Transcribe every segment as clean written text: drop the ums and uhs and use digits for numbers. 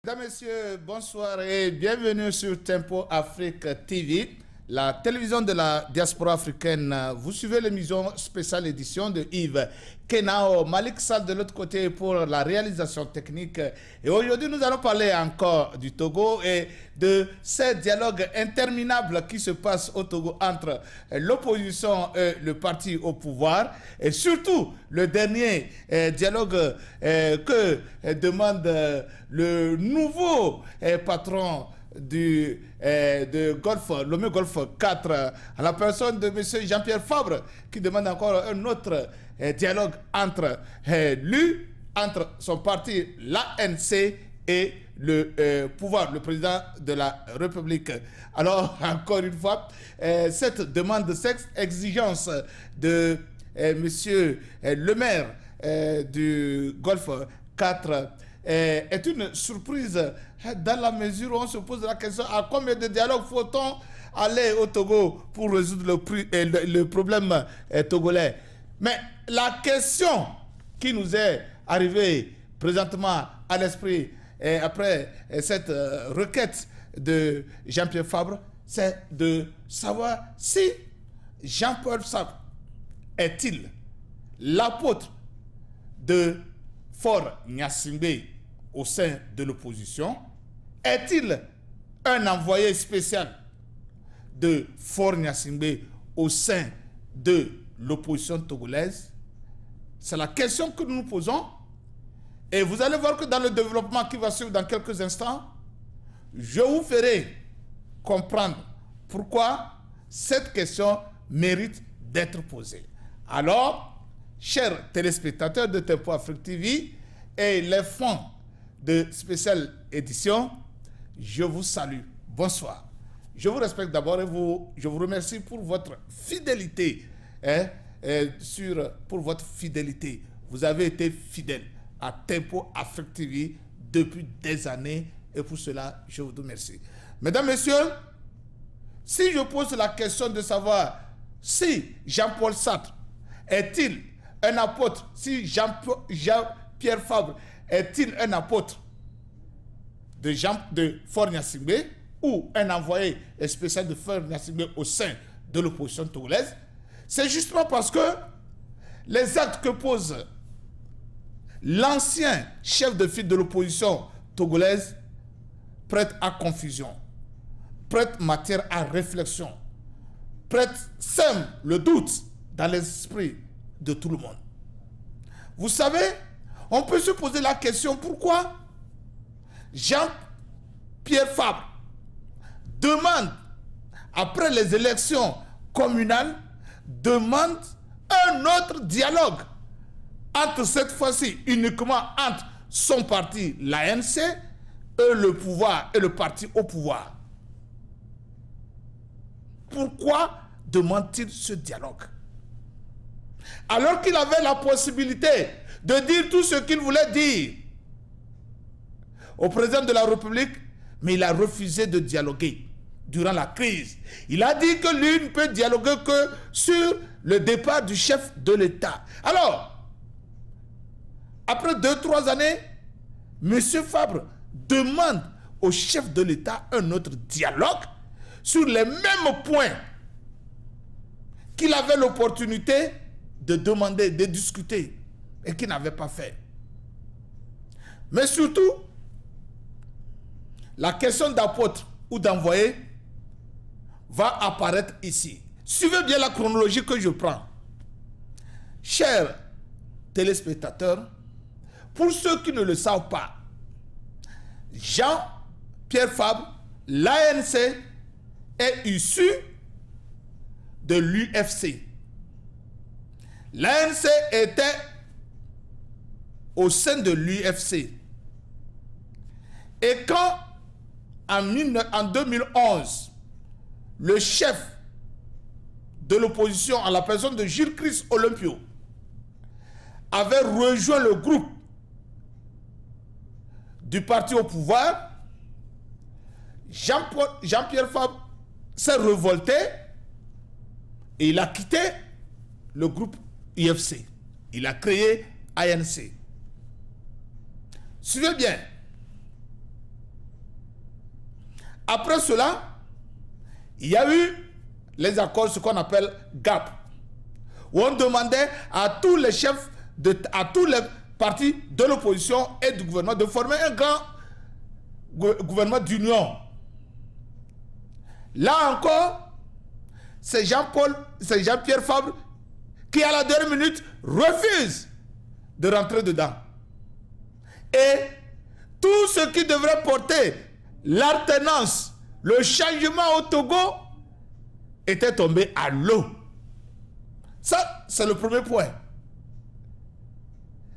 Mesdames, Messieurs, bonsoir et bienvenue sur Tempo Afrique TV, la télévision de la diaspora africaine. Vous suivez l'émission spéciale édition de Yves Kenao, Malik Sall de l'autre côté pour la réalisation technique. Et aujourd'hui, nous allons parler encore du Togo et de ces dialogues interminables qui se passent au Togo entre l'opposition et le parti au pouvoir. Et surtout, le dernier dialogue que demande le nouveau patron de Golf, l'OME Golf 4, à la personne de M. Jean-Pierre Fabre, qui demande encore un autre dialogue entre lui, entre son parti, l'ANC, et le pouvoir, le président de la République. Alors, encore une fois, cette demande, cette exigence de monsieur le maire du Golfe 4 est une surprise dans la mesure où on se pose la question à combien de dialogues faut-on aller au Togo pour résoudre le problème togolais. Mais la question qui nous est arrivée présentement à l'esprit après cette requête de Jean-Pierre Fabre, c'est de savoir si Jean-Paul Sartre est-il l'apôtre de Faure Gnassingbé au sein de l'opposition? Est-il un envoyé spécial de Faure Gnassingbé au sein de l'opposition togolaise? C'est la question que nous nous posons. Et vous allez voir que dans le développement qui va suivre dans quelques instants, je vous ferai comprendre pourquoi cette question mérite d'être posée. Alors, chers téléspectateurs de Tempo Afrique TV et les fonds de spéciale édition, je vous salue. Bonsoir. Je vous respecte d'abord et je vous remercie pour votre fidélité. Pour votre fidélité. Vous avez été fidèle à Tempo Afrique TV depuis des années et pour cela, je vous remercie. Mesdames, Messieurs, si je pose la question de savoir si Jean-Paul Sartre est-il un apôtre, si Jean-Pierre Fabre est-il un apôtre de Faure Gnassingbé ou un envoyé spécial de Faure Gnassingbé au sein de l'opposition togolaise, c'est justement parce que les actes que pose l'ancien chef de file de l'opposition togolaise prêtent à confusion, prêtent matière à réflexion, sèment le doute dans l'esprit de tout le monde. Vous savez, on peut se poser la question pourquoi Jean-Pierre Fabre demande, après les élections communales, demande un autre dialogue entre cette fois-ci uniquement entre son parti, l'ANC, et le pouvoir et le parti au pouvoir. Pourquoi demande-t-il ce dialogue? Alors qu'il avait la possibilité de dire tout ce qu'il voulait dire au président de la République, mais il a refusé de dialoguer durant la crise. Il a dit que lui ne peut dialoguer que sur le départ du chef de l'État. Alors, après 2-3 années, M. Fabre demande au chef de l'État un autre dialogue sur les mêmes points qu'il avait l'opportunité de demander, de discuter et qu'il n'avait pas fait. Mais surtout, la question d'apôtre ou d'envoyé va apparaître ici. Suivez bien la chronologie que je prends. Chers téléspectateurs, pour ceux qui ne le savent pas, Jean-Pierre Fabre, l'ANC, est issu de l'UFC. L'ANC était au sein de l'UFC. Et quand, en 2011, le chef de l'opposition, à la personne de Jules Christ Olympio, avait rejoint le groupe du parti au pouvoir, Jean-Pierre Fabre s'est révolté et il a quitté le groupe UFC. Il a créé ANC. Suivez bien. Après cela, il y a eu les accords, ce qu'on appelle GAP, où on demandait à tous les chefs, à tous les partis de l'opposition et du gouvernement de former un grand gouvernement d'union. Là encore, c'est Jean-Pierre Fabre qui, à la dernière minute, refuse de rentrer dedans. Et tout ce qui devrait porter l'alternance, le changement au Togo, était tombé à l'eau. Ça, c'est le premier point.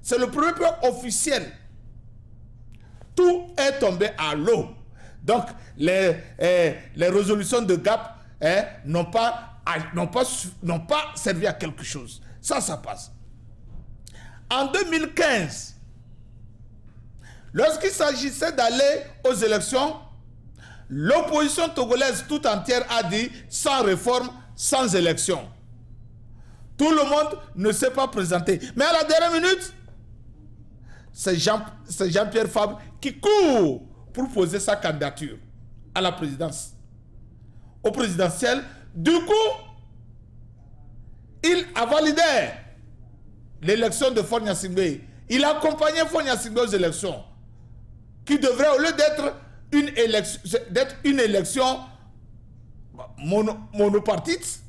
C'est le premier point officiel. Tout est tombé à l'eau. Donc, les résolutions de GAP n'ont pas servi à quelque chose. Ça passe. En 2015, lorsqu'il s'agissait d'aller aux élections, l'opposition togolaise tout entière a dit sans réforme, sans élection. Tout le monde ne s'est pas présenté. Mais à la dernière minute, c'est Jean-Pierre Fabre qui court pour poser sa candidature à la présidence, au présidentiel. Du coup, il a validé l'élection de Faure Gnassingbé. Il a accompagné Faure Gnassingbé aux élections, qui devrait, au lieu d'être une élection monopartite,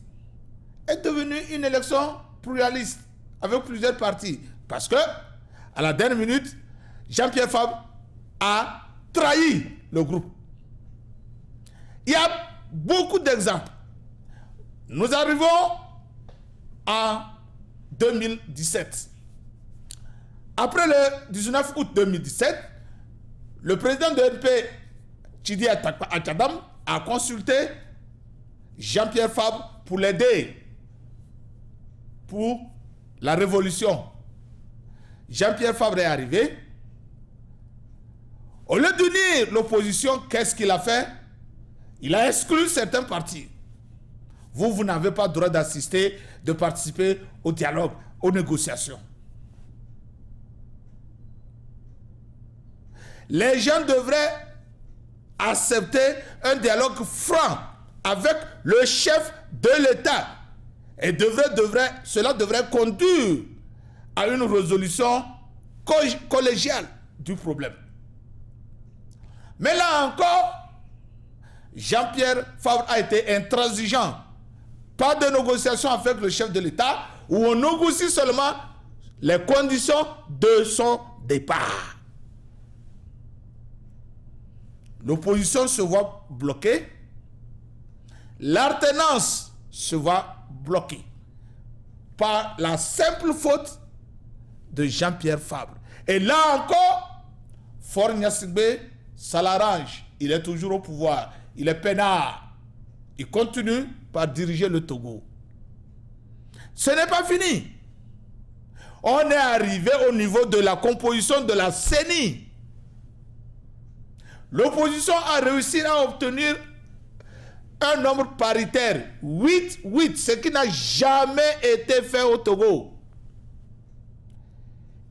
est devenue une élection pluraliste avec plusieurs partis. Parce que, à la dernière minute, Jean-Pierre Fabre a trahi le groupe. Il y a beaucoup d'exemples. Nous arrivons en 2017. Après le 19 août 2017, le président de l'NP, Chidi Achadam, a consulté Jean-Pierre Fabre pour l'aider pour la révolution. Jean-Pierre Fabre est arrivé. Au lieu d'unir l'opposition, qu'est-ce qu'il a fait? Il a exclu certains partis. Vous n'avez pas le droit d'assister, de participer au dialogue, aux négociations. Les gens devraient accepter un dialogue franc avec le chef de l'État. Et cela devrait conduire à une résolution collégiale du problème. Mais là encore, Jean-Pierre Fabre a été intransigeant. Pas de négociation avec le chef de l'État, où on négocie seulement les conditions de son départ. L'opposition se voit bloquée, l'alternance se voit bloquée par la simple faute de Jean-Pierre Fabre. Et là encore, Faure Gnassingbé, ça l'arrange. Il est toujours au pouvoir. Il est peinard. Il continue par diriger le Togo. Ce n'est pas fini. On est arrivé au niveau de la composition de la CENI. L'opposition a réussi à obtenir un nombre paritaire, 8, ce qui n'a jamais été fait au Togo.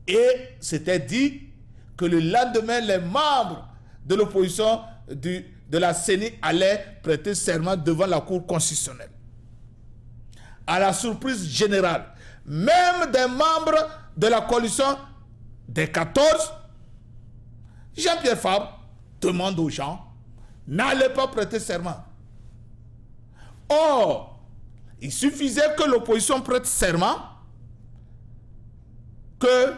Et c'était dit que le lendemain, les membres de l'opposition de la CENI allaient prêter serment devant la Cour constitutionnelle. À la surprise générale, même des membres de la coalition des 14, Jean-Pierre Fabre demande aux gens, n'allez pas prêter serment. Or, il suffisait que l'opposition prête serment, que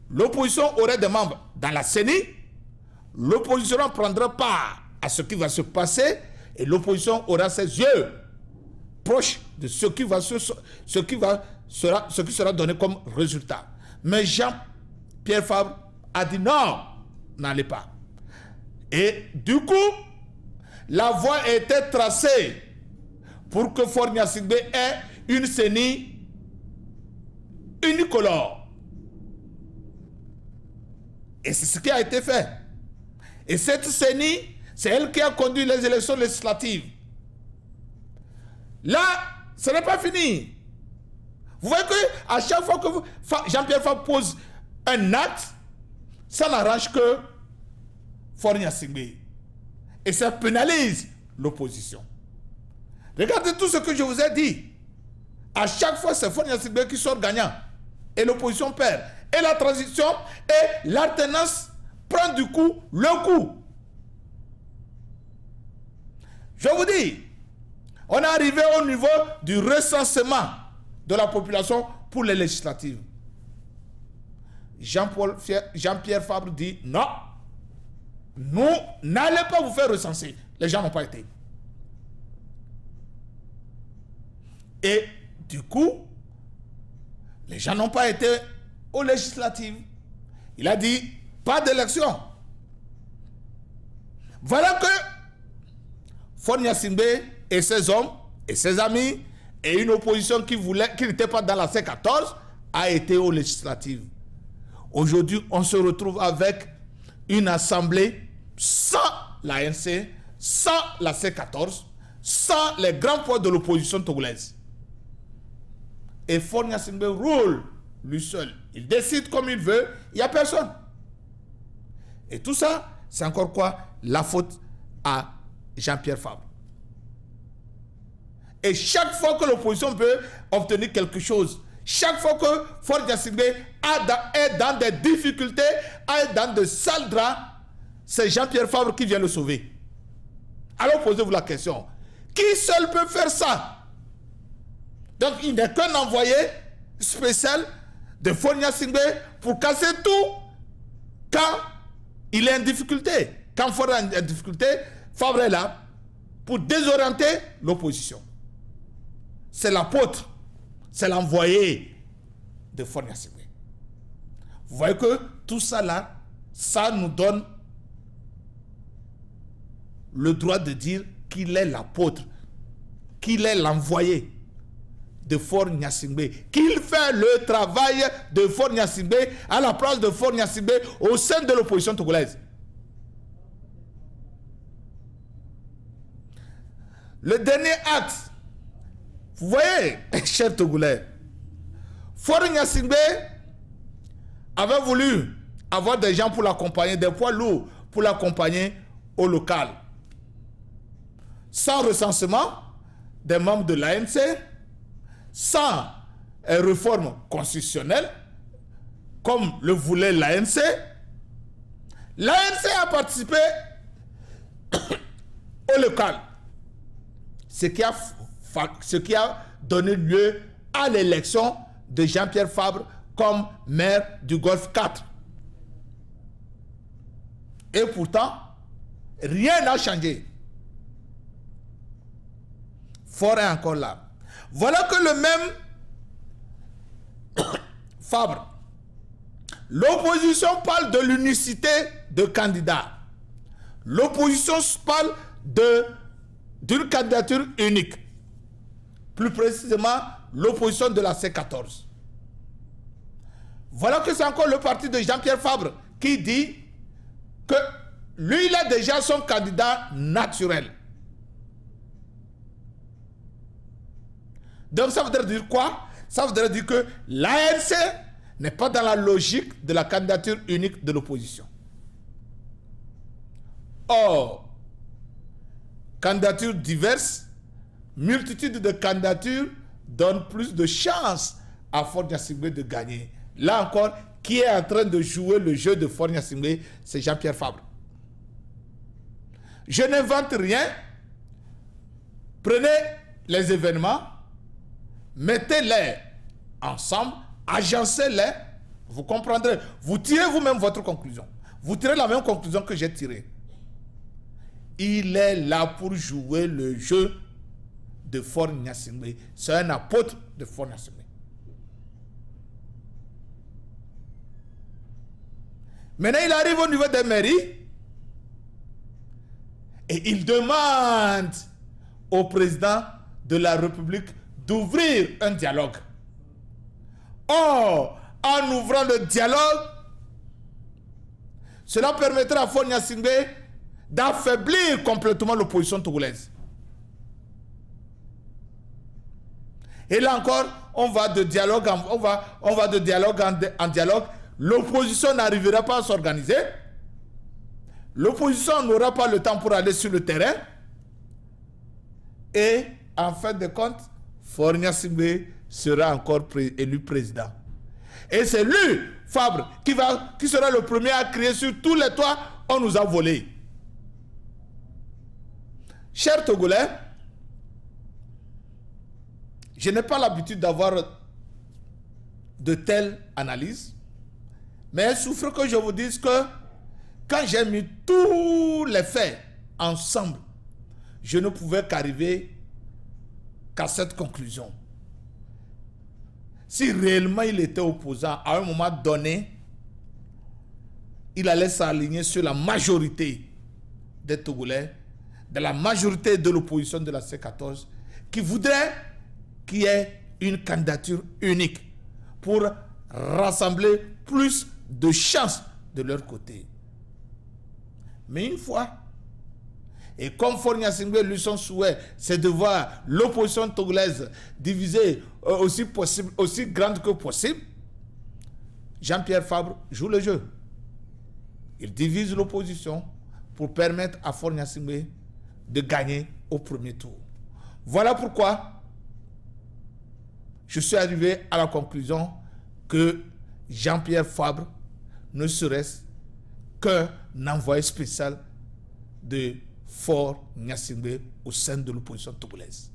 l'opposition aurait des membres dans la CENI, l'opposition prendra part à ce qui va se passer et l'opposition aura ses yeux proches de ce qui sera donné comme résultat. Mais Jean-Pierre Fabre a dit non, n'allez pas. Et du coup, la voie était tracée pour que Faure Gnassingbé ait une CENI unicolore. Et c'est ce qui a été fait. Et cette CENI, c'est elle qui a conduit les élections législatives. Là, ce n'est pas fini. Vous voyez qu'à chaque fois que Jean-Pierre Fabre pose un acte, ça n'arrange que Faure Gnassingbé. Et ça pénalise l'opposition. Regardez tout ce que je vous ai dit. À chaque fois, c'est Faure Gnassingbé qui sort gagnant. Et l'opposition perd. Et la transition et l'alternance prend du coup le coup. Je vous dis, on est arrivé au niveau du recensement de la population pour les législatives. Jean-Pierre Fabre dit non, nous n'allez pas vous faire recenser. Les gens n'ont pas été. Et du coup, les gens n'ont pas été aux législatives. Il a dit pas d'élection. Voilà que Faure Gnassingbé et ses hommes et ses amis et une opposition qui n'était pas dans la C14 a été aux législatives. Aujourd'hui, on se retrouve avec une assemblée sans l'ANC, sans la C14, sans les grands poids de l'opposition togolaise. Et Faure Gnassingbé roule lui seul. Il décide comme il veut, il n'y a personne. Et tout ça, c'est encore quoi? La faute à Jean-Pierre Fabre. Et chaque fois que l'opposition peut obtenir quelque chose, chaque fois que Faure Gnassingbé est dans des difficultés, est dans de sales draps, c'est Jean-Pierre Fabre qui vient le sauver. Alors posez-vous la question, qui seul peut faire ça? Donc il n'est qu'un envoyé spécial de Faure Gnassingbé pour casser tout quand il est en difficulté. Quand Faure est en difficulté, Fabre est là pour désorienter l'opposition. C'est l'apôtre, c'est l'envoyé de Faure Gnassingbé. Vous voyez que tout ça là, ça nous donne le droit de dire qu'il est l'apôtre, qu'il est l'envoyé de Faure Gnassingbé, qu'il fait le travail de Faure Gnassingbé à la place de Faure Gnassingbé au sein de l'opposition togolaise. Le dernier acte, vous voyez, chers Togolais, Faure Gnassingbé avait voulu avoir des gens pour l'accompagner, des poids lourds pour l'accompagner au local. Sans recensement des membres de l'ANC, sans réforme constitutionnelle, comme le voulait l'ANC, l'ANC a participé au local. Ce qui a donné lieu à l'élection de Jean-Pierre Fabre comme maire du Golfe 4. Et pourtant, rien n'a changé. Faure est encore là. Voilà que le même Fabre, l'opposition parle de l'unicité de candidats. L'opposition parle d'une candidature unique. Plus précisément, l'opposition de la C14. Voilà que c'est encore le parti de Jean-Pierre Fabre qui dit que lui, il a déjà son candidat naturel. Donc ça voudrait dire quoi? Ça voudrait dire que l'ANC n'est pas dans la logique de la candidature unique de l'opposition. Or, candidatures diverses, multitude de candidatures donnent plus de chances à Faure Gnassingbé de gagner. Là encore, qui est en train de jouer le jeu de Faure Gnassingbé? C'est Jean-Pierre Fabre. Je n'invente rien. Prenez les événements, mettez-les ensemble, agencez-les, vous comprendrez. Vous tirez vous-même votre conclusion. Vous tirez la même conclusion que j'ai tirée. Il est là pour jouer le jeu de Faure Gnassingbé. C'est un apôtre de Faure Gnassingbé. Maintenant, il arrive au niveau des mairies et il demande au président de la République d'ouvrir un dialogue. Or, en ouvrant le dialogue, cela permettra à Faure Gnassingbé d'affaiblir complètement l'opposition togolaise. Et là encore, on va de dialogue en dialogue. L'opposition n'arrivera pas à s'organiser. l'opposition n'aura pas le temps pour aller sur le terrain. Et en fin de compte, Faure Gnassingbé sera encore élu président. Et c'est lui, Fabre, qui sera le premier à crier sur tous les toits, on nous a volé. Chers Togolais, je n'ai pas l'habitude d'avoir de telles analyses, mais il souffre que je vous dise que quand j'ai mis tous les faits ensemble, je ne pouvais qu'arriver qu'à cette conclusion. Si réellement il était opposant, à un moment donné, il allait s'aligner sur la majorité des Togolais, de la majorité de l'opposition de la C14, qui voudrait qu'il y ait une candidature unique pour rassembler plus de chances de leur côté. Mais une fois, et comme Faure Gnassingbé, lui, son souhait, c'est de voir l'opposition togolaise divisée aussi grande que possible, Jean-Pierre Fabre joue le jeu. Il divise l'opposition pour permettre à Faure Gnassingbé de gagner au premier tour. Voilà pourquoi je suis arrivé à la conclusion que Jean-Pierre Fabre ne serait qu'un envoyé spécial de Faure Gnassingbé au sein de l'opposition togolaise.